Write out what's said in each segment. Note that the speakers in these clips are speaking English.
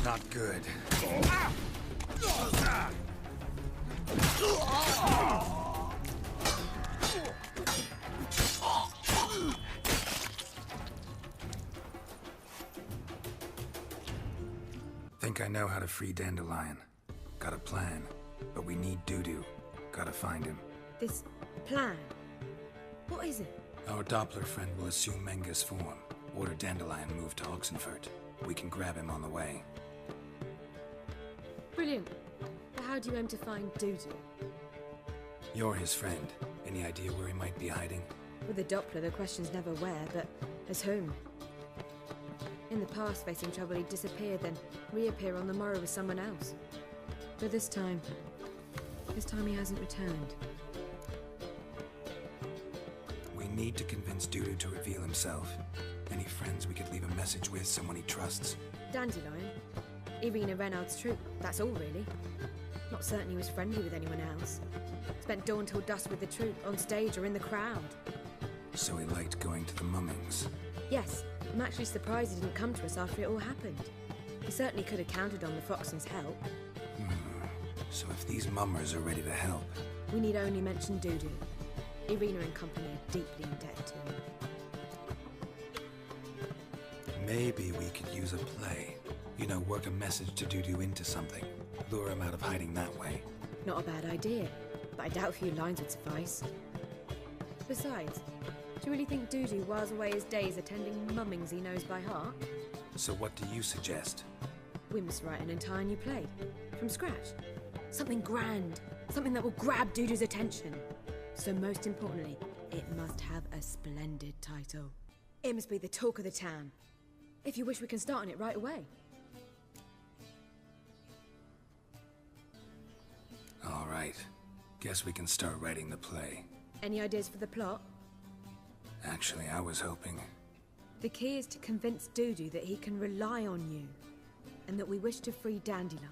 Not good. Think I know how to free Dandelion. Got a plan, but we need Dudu. Gotta find him. This plan? What is it? Our Doppler friend will assume Menga's form. Order Dandelion move to Oxenfurt. We can grab him on the way. Brilliant. But how do you aim to find Dudu? You're his friend. Any idea where he might be hiding? With the Doppler, the question's never where, but as whom? In the past, facing trouble, he'd disappear, then reappear on the morrow with someone else. But this time he hasn't returned. We need to convince Dudu to reveal himself. Any friends we could leave a message with, someone he trusts? Dandelion. Irina Reynard's troupe, that's all really. Not certain he was friendly with anyone else. Spent dawn till dusk with the troupe, on stage or in the crowd. So he liked going to the mummings. Yes, I'm actually surprised he didn't come to us after it all happened. He certainly could have counted on the Foxton's help. So if these mummers are ready to help... We need only mention Dudu. Irina and company are deeply indebted to him. Maybe we could use a play. You know, work a message to Dudu into something. Lure him out of hiding that way. Not a bad idea, but I doubt a few lines would suffice. Besides, do you really think Dudu whiles away his days attending mummings he knows by heart? So what do you suggest? We must write an entire new play. From scratch. Something grand. Something that will grab Dudu's attention. So most importantly, it must have a splendid title. It must be the talk of the town. If you wish, we can start on it right away. All right. Guess we can start writing the play. Any ideas for the plot? Actually, I was hoping... The key is to convince Dudu that he can rely on you, and that we wish to free Dandelion.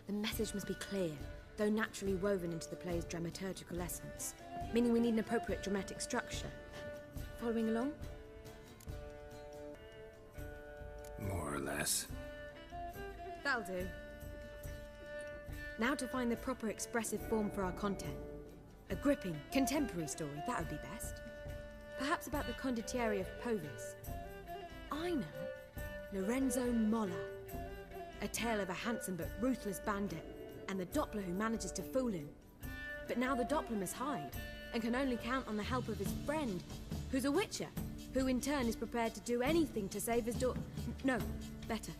The message must be clear, though naturally woven into the play's dramaturgical essence, meaning we need an appropriate dramatic structure. Following along? More or less. That'll do. Now to find the proper expressive form for our content. A gripping, contemporary story, that would be best. Perhaps about the condottieri of Povis. I know. Lorenzo Molla. A tale of a handsome but ruthless bandit, and the Doppler who manages to fool him. But now the Doppler must hide, and can only count on the help of his friend, who's a witcher, who in turn is prepared to do anything to save his daughter. No, better.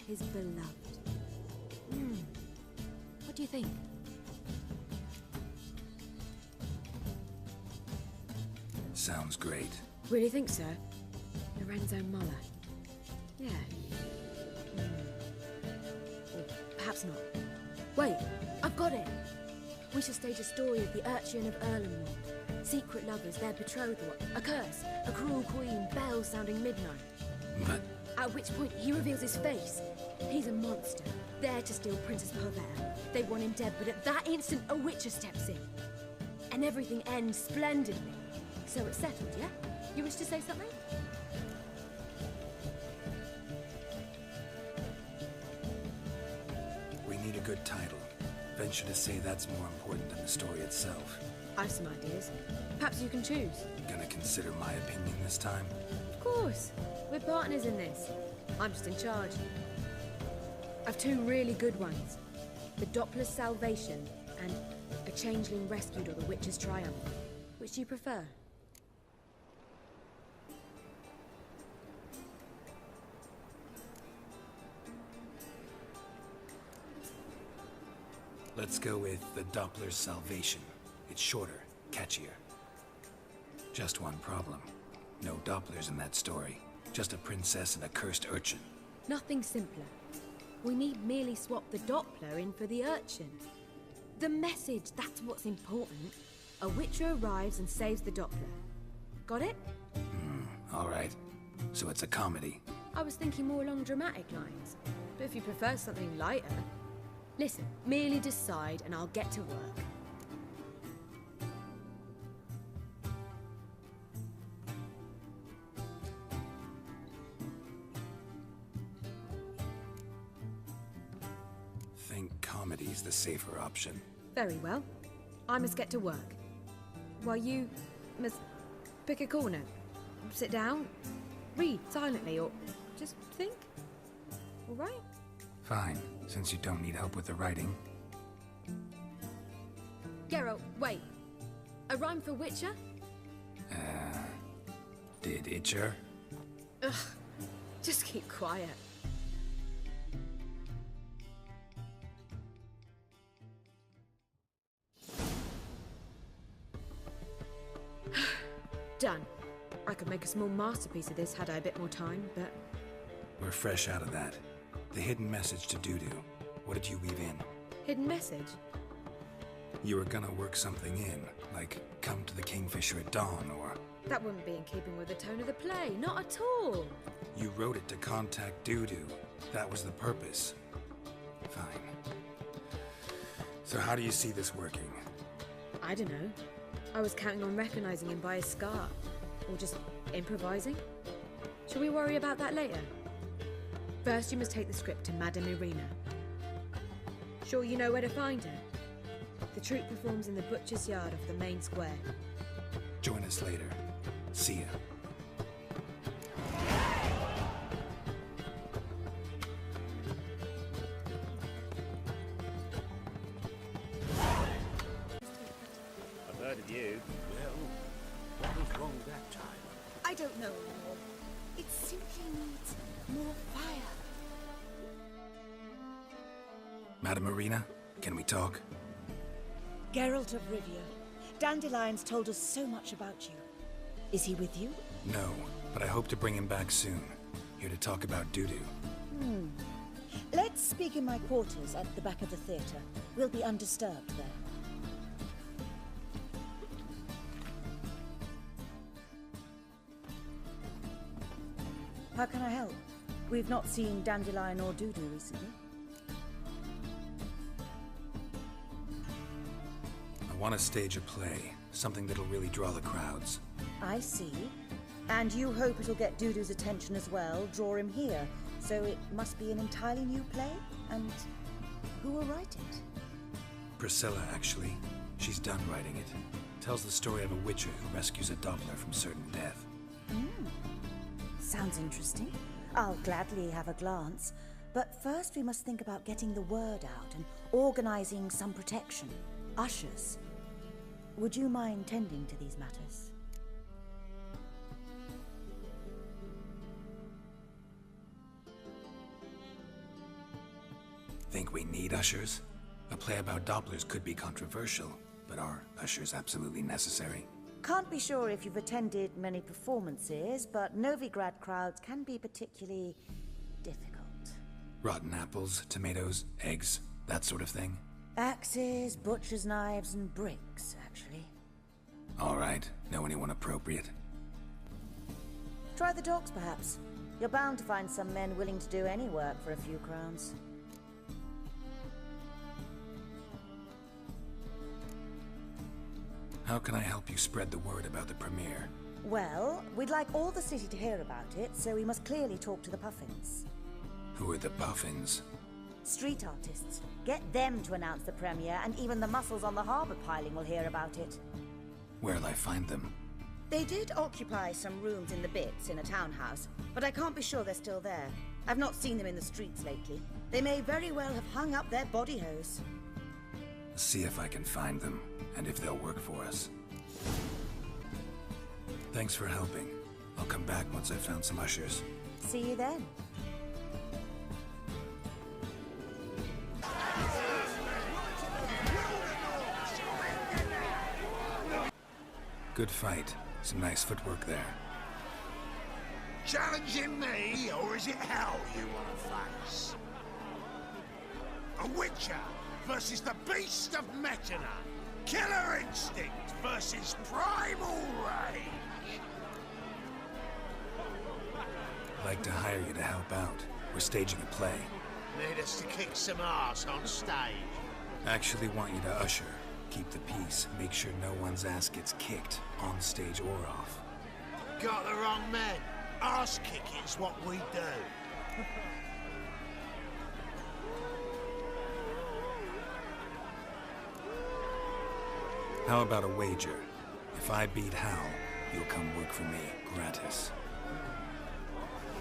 His beloved. What do you think? Sounds great. Really think so? Lorenzo Molla. Yeah. Or perhaps not. Wait, I've got it! We shall stage a story of the urchin of Erlenwald. Secret lovers, their betrothal, a curse, a cruel queen, bells sounding midnight. But... At which point he reveals his face. He's a monster, there to steal Princess Parvert. They want him dead, but at that instant a witcher steps in. And everything ends splendidly. So it's settled, yeah? You wish to say something? We need a good title. Venture to say that's more important than the story itself. I've some ideas. Perhaps you can choose. Gonna consider my opinion this time? Of course. We're partners in this. I'm just in charge. I've two really good ones. The Doppler's Salvation and A Changeling Rescued or the Witch's Triumph. Which do you prefer? Let's go with the Doppler's Salvation. It's shorter, catchier. Just one problem. No Dopplers in that story. Just a princess and a cursed urchin. Nothing simpler. We need merely swap the Doppler in for the urchin. The message, that's what's important. A witcher arrives and saves the Doppler. Got it? All right. So it's a comedy. I was thinking more along dramatic lines. But if you prefer something lighter... Listen, merely decide and I'll get to work. think comedy's the safer option. Very well. I must get to work. While you must pick a corner, sit down, read silently, or just think. All right? Fine, since you don't need help with the writing. Geralt, wait. A rhyme for Witcher? Did Itcher? Ugh, just keep quiet. Done. I could make a small masterpiece of this had I a bit more time, but... We're fresh out of that. The hidden message to Dudu. What did you weave in? Hidden message? You were gonna work something in, like come to the Kingfisher at dawn, or... That wouldn't be in keeping with the tone of the play, not at all. You wrote it to contact Dudu. That was the purpose. Fine. So how do you see this working? I don't know. I was counting on recognizing him by his scar. Or just improvising. Shall we worry about that later? First, you must take the script to Madame Irina. Sure you know where to find her? The troupe performs in the butcher's yard off the main square. Join us later. See ya. I've heard of you. Well, what was wrong that time? I don't know anymore. It simply needs more fire. Madame Irina, can we talk? Geralt of Rivia, Dandelion's told us so much about you. Is he with you? No, but I hope to bring him back soon. Here to talk about Dudu. Let's speak in my quarters at the back of the theatre. We'll be undisturbed there. How can I help? We've not seen Dandelion or Dudu recently. I want to stage a play, something that'll really draw the crowds. I see. And you hope it'll get Dudu's attention as well, draw him here. So it must be an entirely new play? And who will write it? Priscilla, actually. She's done writing it. Tells the story of a witcher who rescues a Doppler from certain death. Sounds interesting. I'll gladly have a glance. But first we must think about getting the word out and organizing some protection. Ushers. Would you mind tending to these matters? Think we need ushers? A play about Dopplers could be controversial, but are ushers absolutely necessary? Can't be sure if you've attended many performances, but Novigrad crowds can be particularly difficult. Rotten apples, tomatoes, eggs, that sort of thing? Axes, butcher's knives, and bricks, actually. All right. Know anyone appropriate? Try the dogs, perhaps. You're bound to find some men willing to do any work for a few crowns. How can I help you spread the word about the premiere? Well, we'd like all the city to hear about it, so we must clearly talk to the Puffins. Who are the Puffins? Street artists. Get them to announce the premiere, and even the muscles on the harbour piling will hear about it. Where'll I find them? They did occupy some rooms in the Bits in a townhouse, but I can't be sure they're still there. I've not seen them in the streets lately. They may very well have hung up their body hose. See if I can find them, and if they'll work for us. Thanks for helping. I'll come back once I've found some ushers. See you then. Good fight. Some nice footwork there. Challenging me, or is it hell you want to face? A Witcher versus the Beast of Metana. Killer instinct versus primal rage. I'd like to hire you to help out. We're staging a play. Need us to kick some ass on stage. Actually want you to usher. Keep the peace. Make sure no one's ass gets kicked, on stage or off. Got the wrong man. Ass kicking's what we do. How about a wager? If I beat Hal, you'll come work for me, gratis.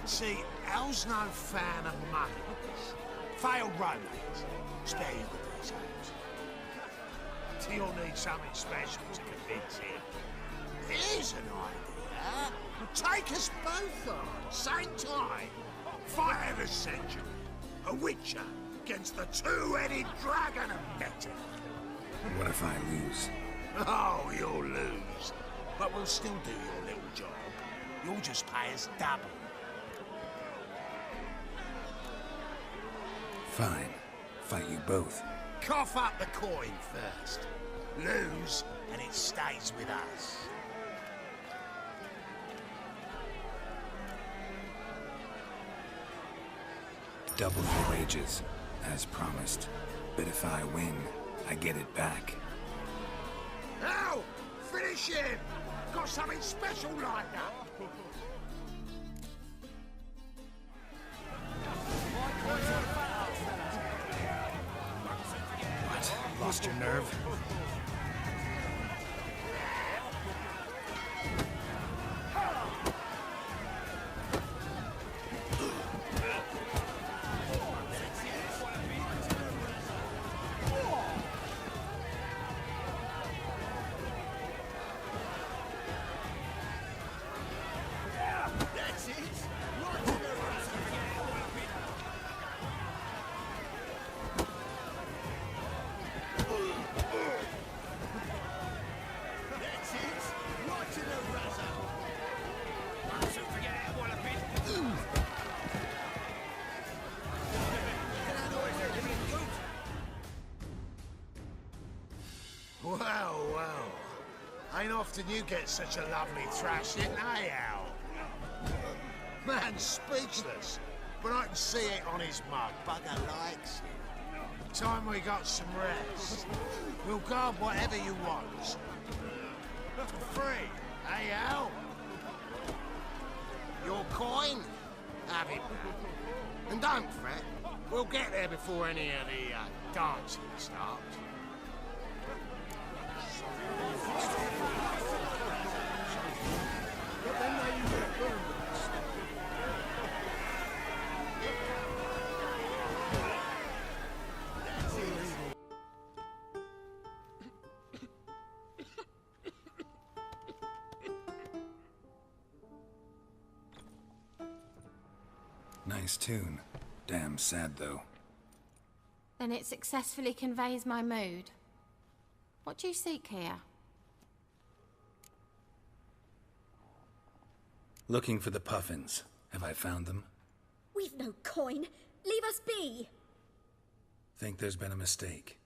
See, Hal's no fan of money. Failed romance. Spare you the details. You'll need something special to convince him. Here's an idea. Take us both on, same time. Fight of the century. A witcher against the two-headed dragon of Meta. What if I lose? Oh, you'll lose. But we'll still do your little job. You'll just pay us double. Fine. Fight you both. Cough up the coin first. Lose, and it stays with us. Double your wages, as promised. But if I win, I get it back. Now, finish him! Got something special lined up. What? Lost your nerve? Well. Ain't often you get such a lovely thrashing, eh, Al? Man's speechless, but I can see it on his mug. Bugger likes it. Time we got some rest. We'll guard whatever you want. For free, eh, Al? Your coin? Have it. And don't fret. We'll get there before any of the dancing starts. Nice tune. Damn sad, though. Then it successfully conveys my mood. What do you seek here? Looking for the Puffins. Have I found them? We've no coin. Leave us be. Think there's been a mistake.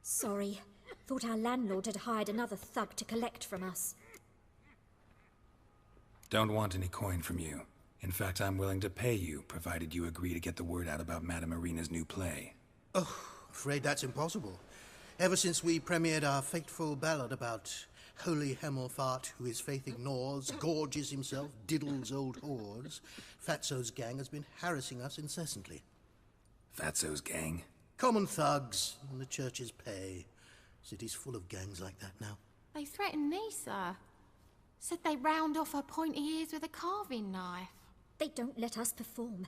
Sorry. Thought our landlord had hired another thug to collect from us. Don't want any coin from you. In fact, I'm willing to pay you, provided you agree to get the word out about Madame Irina's new play. Oh, afraid that's impossible. Ever since we premiered our fateful ballad about holy Hemelfart, who his faith ignores, gorges himself, diddles old whores, Fatso's gang has been harassing us incessantly. Fatso's gang? Common thugs in the church's pay. City's full of gangs like that now. They threatened me, sir. Said they round off her pointy ears with a carving knife. They don't let us perform.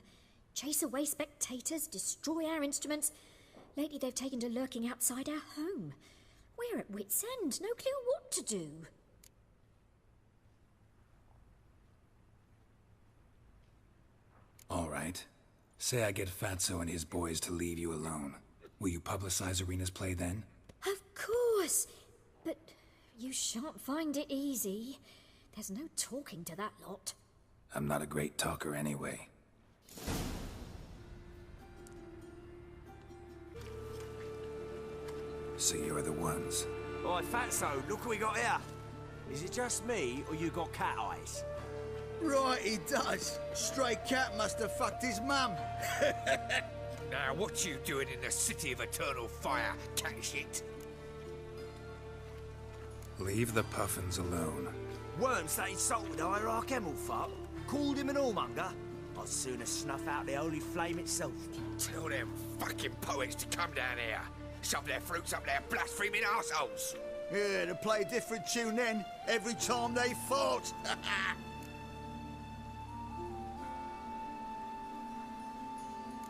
Chase away spectators, destroy our instruments. Lately they've taken to lurking outside our home. We're at wit's end, no clue what to do. All right. Say I get Fatso and his boys to leave you alone. Will you publicize Irina's play then? Of course! But you shan't find it easy. There's no talking to that lot. I'm not a great talker anyway. So you're the ones. Right, Fatso, look what we got here. Is it just me, or you got cat eyes? Right, he does. Stray cat must have fucked his mum. Now, what you doing in the city of eternal fire, cat shit? Leave the Puffins alone. Worms that insulted Hierarch Hemelfart, called him an whoremonger. I'd sooner snuff out the holy flame itself. Tell them fucking poets to come down here. Shove their fruits up their blaspheming arseholes. Yeah, to play a different tune then, every time they fought.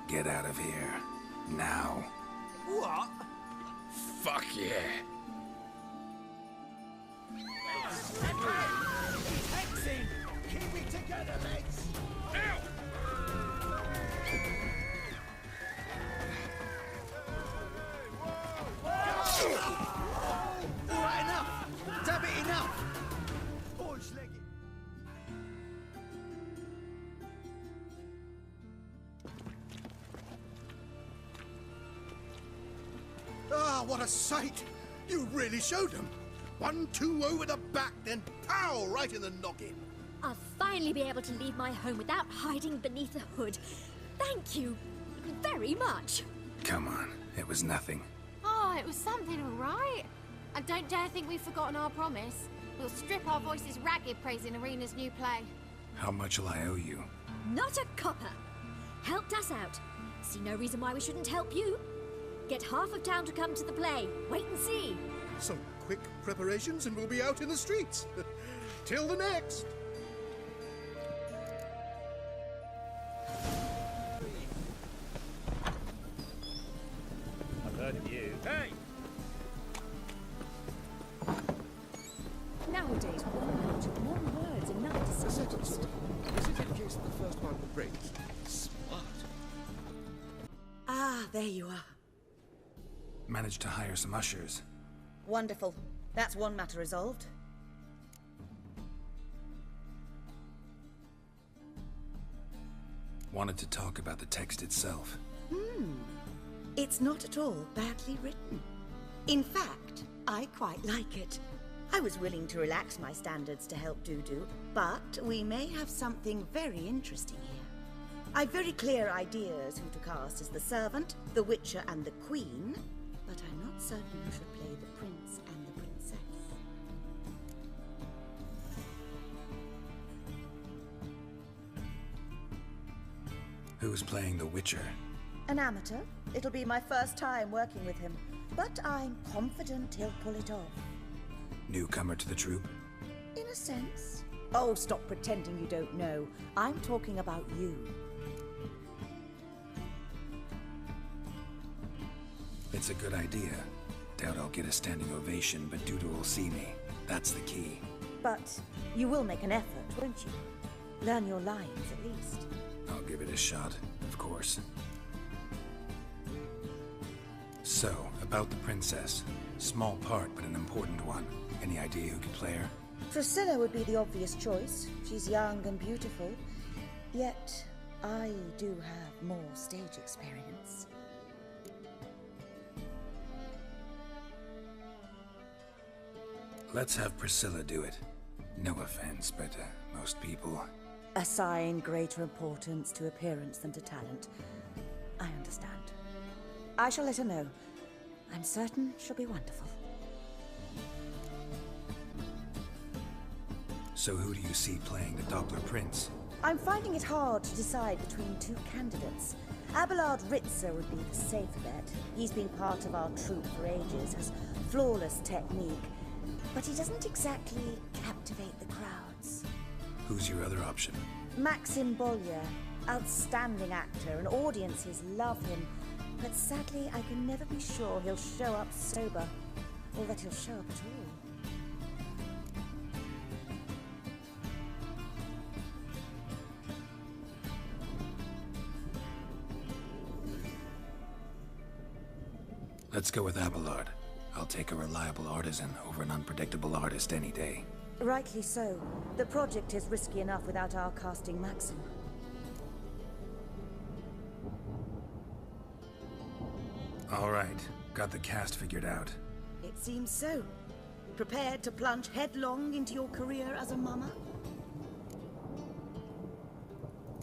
Get out of here. Now. What? Fuck yeah. Hexing! Keep it together, lads! Alright, enough! Damn it, enough! Boys, leg it. Ah, what a sight! You really showed them. 1-2 over the back, then pow, right in the noggin. I'll finally be able to leave my home without hiding beneath a hood. Thank you very much. Come on, it was nothing. Oh, it was something, all right. And don't dare think we've forgotten our promise. We'll strip our voices ragged praising Arena's new play. How much will I owe you? Not a copper. Helped us out. See no reason why we shouldn't help you. Get half of town to come to the play. Wait and see. Some quick preparations and we'll be out in the streets. Till the next. I've heard of you. Hey! Nowadays, one word's enough to The set second sword. Is it in case the first one breaks? Smart. Ah, there you are. Managed to hire some ushers. Wonderful. That's one matter resolved. Wanted to talk about the text itself. It's not at all badly written. In fact, I quite like it. I was willing to relax my standards to help Dudu, but we may have something very interesting here. I've very clear ideas who to cast as the servant, the witcher, and the queen, but I'm not certain who should play the prince and the princess. Who's playing the Witcher? An amateur. It'll be my first time working with him, but I'm confident he'll pull it off. Newcomer to the troupe? In a sense. Oh, stop pretending you don't know. I'm talking about you. It's a good idea. Doubt I'll get a standing ovation, but Dudu will see me. That's the key. But you will make an effort, won't you? Learn your lines, at least. I'll give it a shot, of course. So, about the princess. Small part, but an important one. Any idea who could play her? Priscilla would be the obvious choice. She's young and beautiful. Yet, I do have more stage experience. Let's have Priscilla do it. No offense, but most people... Assign greater importance to appearance than to talent. I understand. I shall let her know. I'm certain she'll be wonderful. So who do you see playing the Doppler Prince? I'm finding it hard to decide between two candidates. Abelard Ritzer would be the safer bet. He's been part of our troupe for ages, has flawless technique, but he doesn't exactly captivate the crowds. Who's your other option? Maxim Bollier, outstanding actor, and audiences love him. But sadly, I can never be sure he'll show up sober, or that he'll show up at all. Let's go with Abelard. I'll take a reliable artisan over an unpredictable artist any day. Rightly so. The project is risky enough without our casting Maxim. All right, got the cast figured out. It seems so. Prepared to plunge headlong into your career as a mama?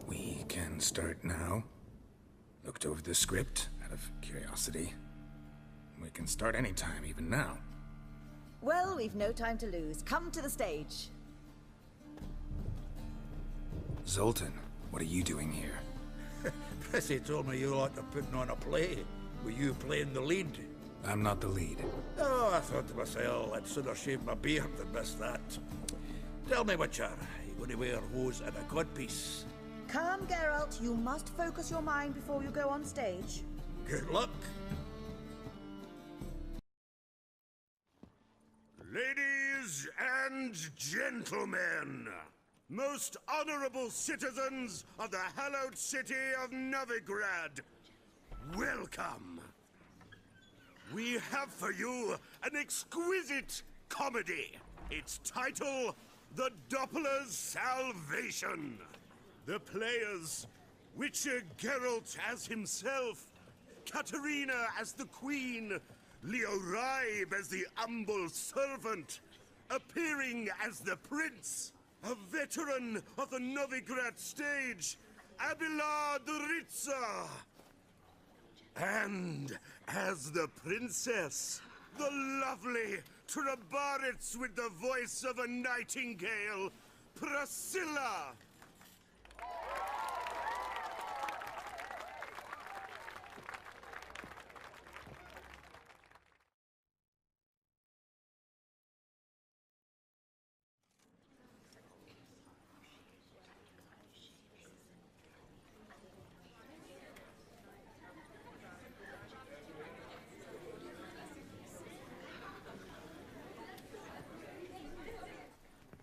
We can start now. Looked over the script out of curiosity. We can start anytime, even now. Well, we've no time to lose. Come to the stage. Zoltan, what are you doing here? Prissy told me you like to putting on a play, with you playing the lead. I'm not the lead. Oh, I thought to myself, I'd sooner shave my beard than miss that. Tell me, Witcher, you going to wear hose and a codpiece? Calm, Geralt. You must focus your mind before you go on stage. Good luck. Ladies and gentlemen, most honorable citizens of the hallowed city of Novigrad, welcome. We have for you an exquisite comedy. Its title, The Doppler's Salvation. The players, Witcher Geralt as himself, Katerina as the Queen, Leo Ribe as the humble servant, appearing as the Prince, a veteran of the Novigrad stage, Abelard Ritza. And as the Princess, the lovely Trabaritz with the voice of a nightingale, Priscilla.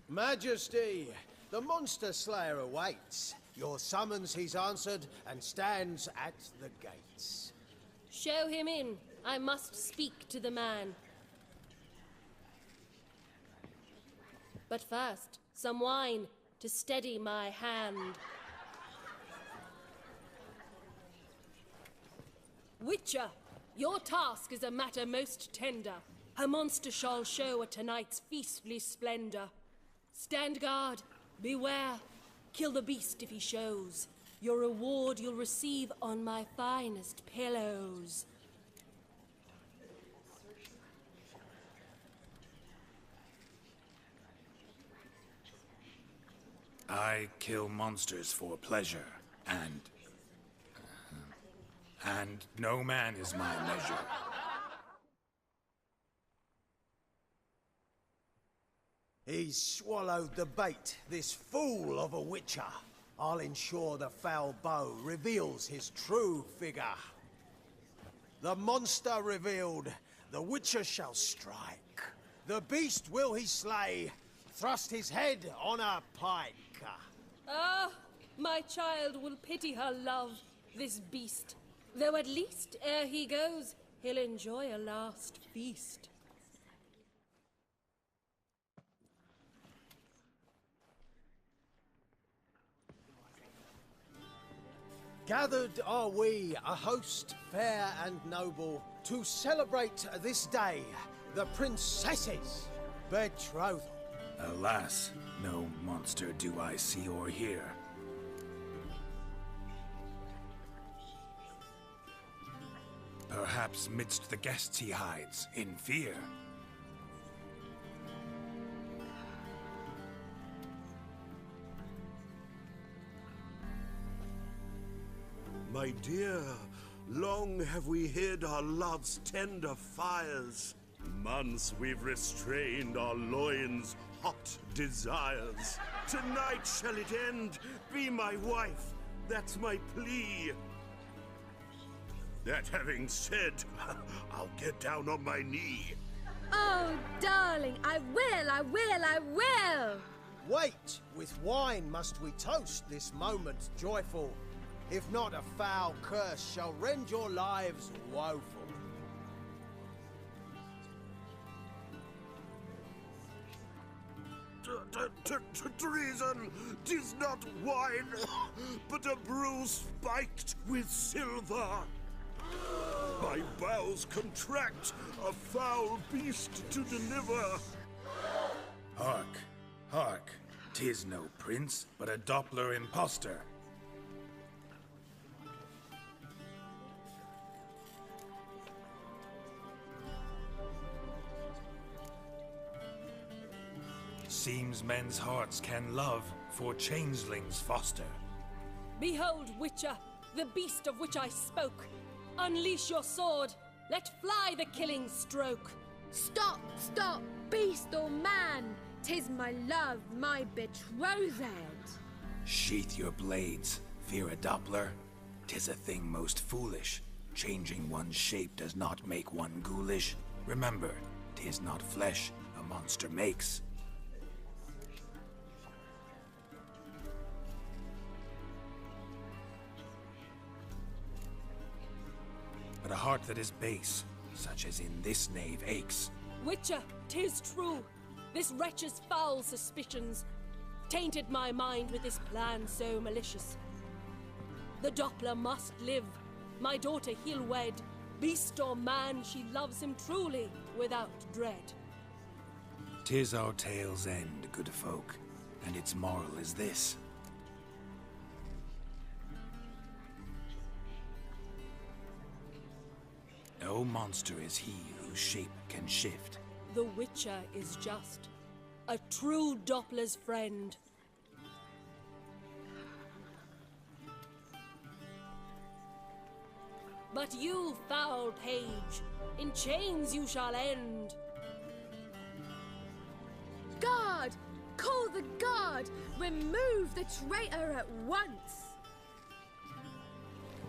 Majesty, the monster slayer awaits. Your summons he's answered and stands at the gates. Show him in. I must speak to the man. But first, some wine to steady my hand. Witcher, your task is a matter most tender. A monster shall show at tonight's feastly splendor. Stand guard, beware, kill the beast if he shows. Your reward you'll receive on my finest pillows. I kill monsters for pleasure, and no man is my measure. He's swallowed the bait, this fool of a witcher. I'll ensure the foul bow reveals his true figure. The monster revealed, the witcher shall strike. The beast will he slay, thrust his head on a pike. Ah, my child will pity her love, this beast. Though at least, ere he goes, he'll enjoy a last feast. Gathered are we, a host fair and noble, to celebrate this day, the princess's betrothal. Alas, no monster do I see or hear. Perhaps midst the guests he hides, in fear. My dear, long have we hid our love's tender fires. Months we've restrained our loins' hot desires. Tonight shall it end, be my wife, that's my plea. That having said, I'll get down on my knee. Oh, darling, I will! Wait, with wine must we toast this moment joyful. If not, a foul curse shall rend your lives woeful. Treason! 'Tis not wine, but a brew spiked with silver. My bowels contract, a foul beast to deliver. Hark, hark, 'tis no prince, but a Doppler impostor. Seems men's hearts can love, for changelings foster. Behold, Witcher, the beast of which I spoke. Unleash your sword, Let fly the killing stroke. Stop, stop, beast or man! 'Tis my love, my betrothed. Sheath your blades. Fear a Doppler? 'Tis a thing most foolish. Changing one's shape does not make one ghoulish. Remember, 'tis not flesh a monster makes. But a heart that is base, such as in this knave, aches. Witcher, 'tis true. This wretch's foul suspicions tainted my mind with this plan so malicious. The Doppler must live. My daughter he'll wed. Beast or man, she loves him truly, without dread. 'Tis our tale's end, good folk, and its moral is this. No monster is he whose shape can shift. The Witcher is just a true Doppler's friend. But you, foul page, in chains you shall end. Guard! Call the guard! Remove the traitor at once!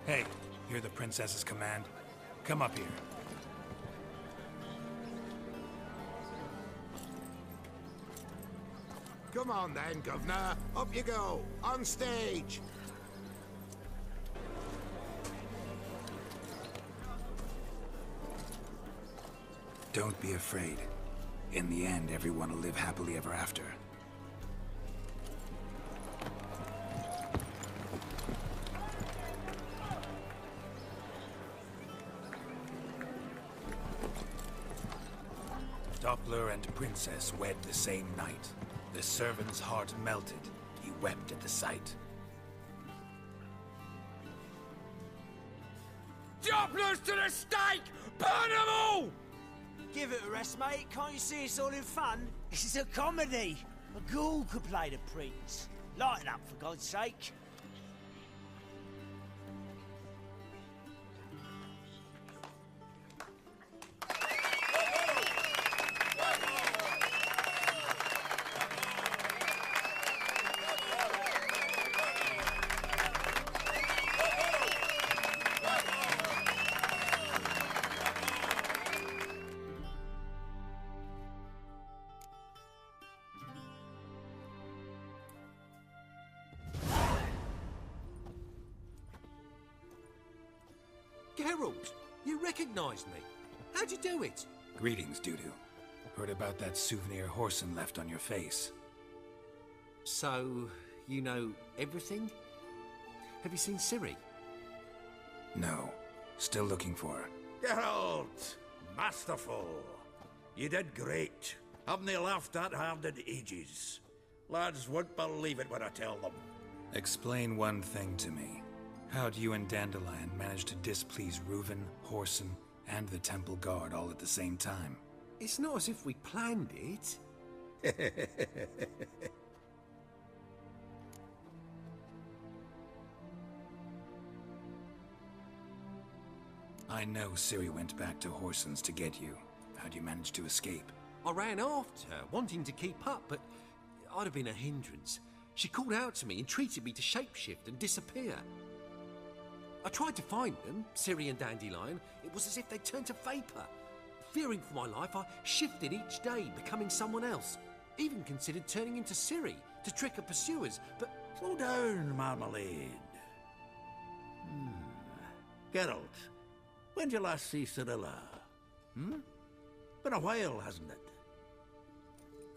Hey, hear the princess's command? Come up here. Come on then, Governor. Up you go. On stage. Don't be afraid. In the end, everyone will live happily ever after. Doppler and princess wed the same night. The servant's heart melted. He wept at the sight. Dopplers to the stake! Burn them all! Give it a rest, mate. Can't you see it's all in fun? This is a comedy. A ghoul could play the prince. Lighten up, for God's sake. Geralt, you recognized me. How'd you do it? Greetings, Dudu. Heard about that souvenir Horson left on your face. So, you know everything? Have you seen Ciri? No. Still looking for her. Geralt! Masterful! You did great. Haven't they laughed that hard in ages? Lads won't believe it when I tell them. Explain one thing to me. How'd you and Dandelion manage to displease Reuven, Horson, and the Temple Guard all at the same time? It's not as if we planned it. I know Ciri went back to Horson's to get you. How'd you manage to escape? I ran after her, wanting to keep up, but I'd have been a hindrance. She called out to me, entreated me to shapeshift and disappear. I tried to find them, Ciri and Dandelion. It was as if they'd turned to vapor. Fearing for my life, I shifted each day, becoming someone else. Even considered turning into Ciri to trick her pursuers, but... Slow down, Marmalade. Geralt, when'd you last see Cirilla? Been a while, hasn't it?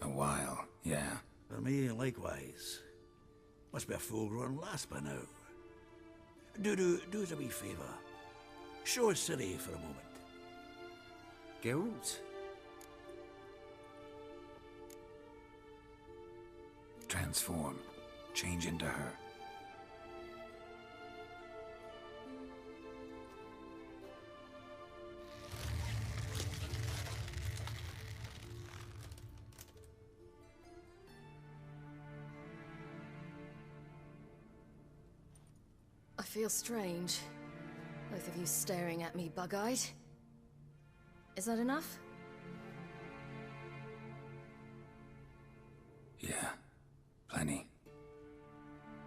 A while, yeah. For me, likewise. Must be a full-grown lass by now. Do us a wee favour. Show us Ciri for a moment. Geralt? Transform. Change into her. I feel strange. Both of you staring at me bug-eyed. Is that enough? Yeah, plenty.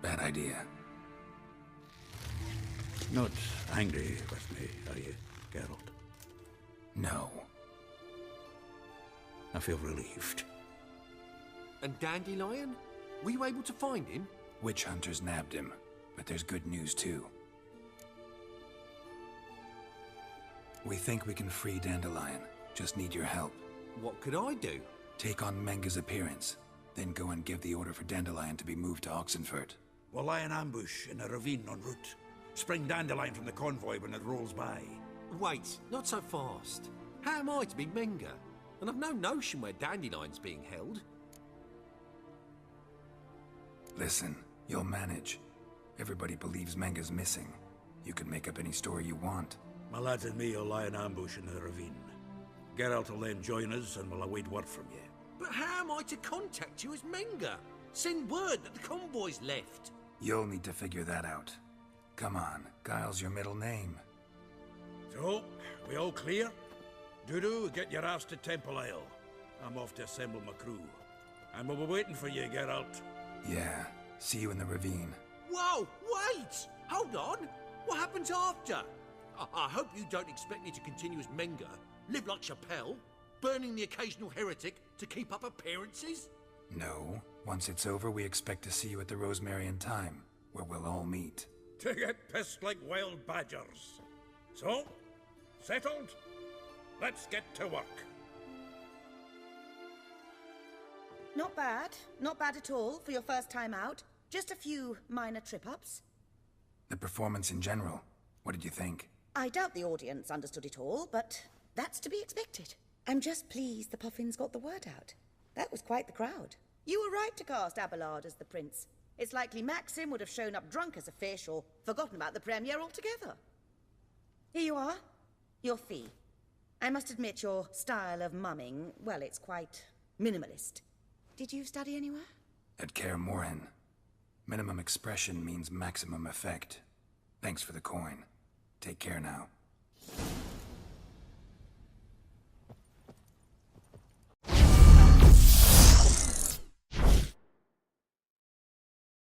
Bad idea. Not angry with me, are you, Geralt? No. I feel relieved. And Dandelion? Were you able to find him? Witch hunters nabbed him, but there's good news too. We think we can free Dandelion. Just need your help. What could I do? Take on Menga's appearance, then go and give the order for Dandelion to be moved to Oxenfurt. We'll lie in ambush in a ravine en route. Spring Dandelion from the convoy when it rolls by. Wait, not so fast. How am I to be Menga? And I've no notion where Dandelion's being held. Listen, you'll manage. Everybody believes Menga's missing. You can make up any story you want. My lads and me will lie in ambush in the ravine. Geralt will then join us and we'll await word from you. But how am I to contact you as Menga? Send word that the convoy's left. You'll need to figure that out. Come on, Guile's your middle name. So, we all clear? Dudu, get your ass to Temple Isle. I'm off to assemble my crew. And we'll be waiting for you, Geralt. Yeah, see you in the ravine. Whoa, wait! Hold on! What happens after? I hope you don't expect me to continue as Menga, live like Chappelle, burning the occasional heretic to keep up appearances? No. Once it's over, we expect to see you at the Rosemary in Time, where we'll all meet. To get pissed like wild badgers. So, settled? Let's get to work. Not bad. Not bad at all for your first time out. Just a few minor trip-ups. The performance in general, what did you think? I doubt the audience understood it all, but that's to be expected. I'm just pleased the Puffins got the word out. That was quite the crowd. You were right to cast Abelard as the prince. It's likely Maxim would have shown up drunk as a fish or forgotten about the premiere altogether. Here you are. Your fee. I must admit your style of mumming, well, it's quite minimalist. Did you study anywhere? At Kaer Morhen. Minimum expression means maximum effect. Thanks for the coin. Take care now.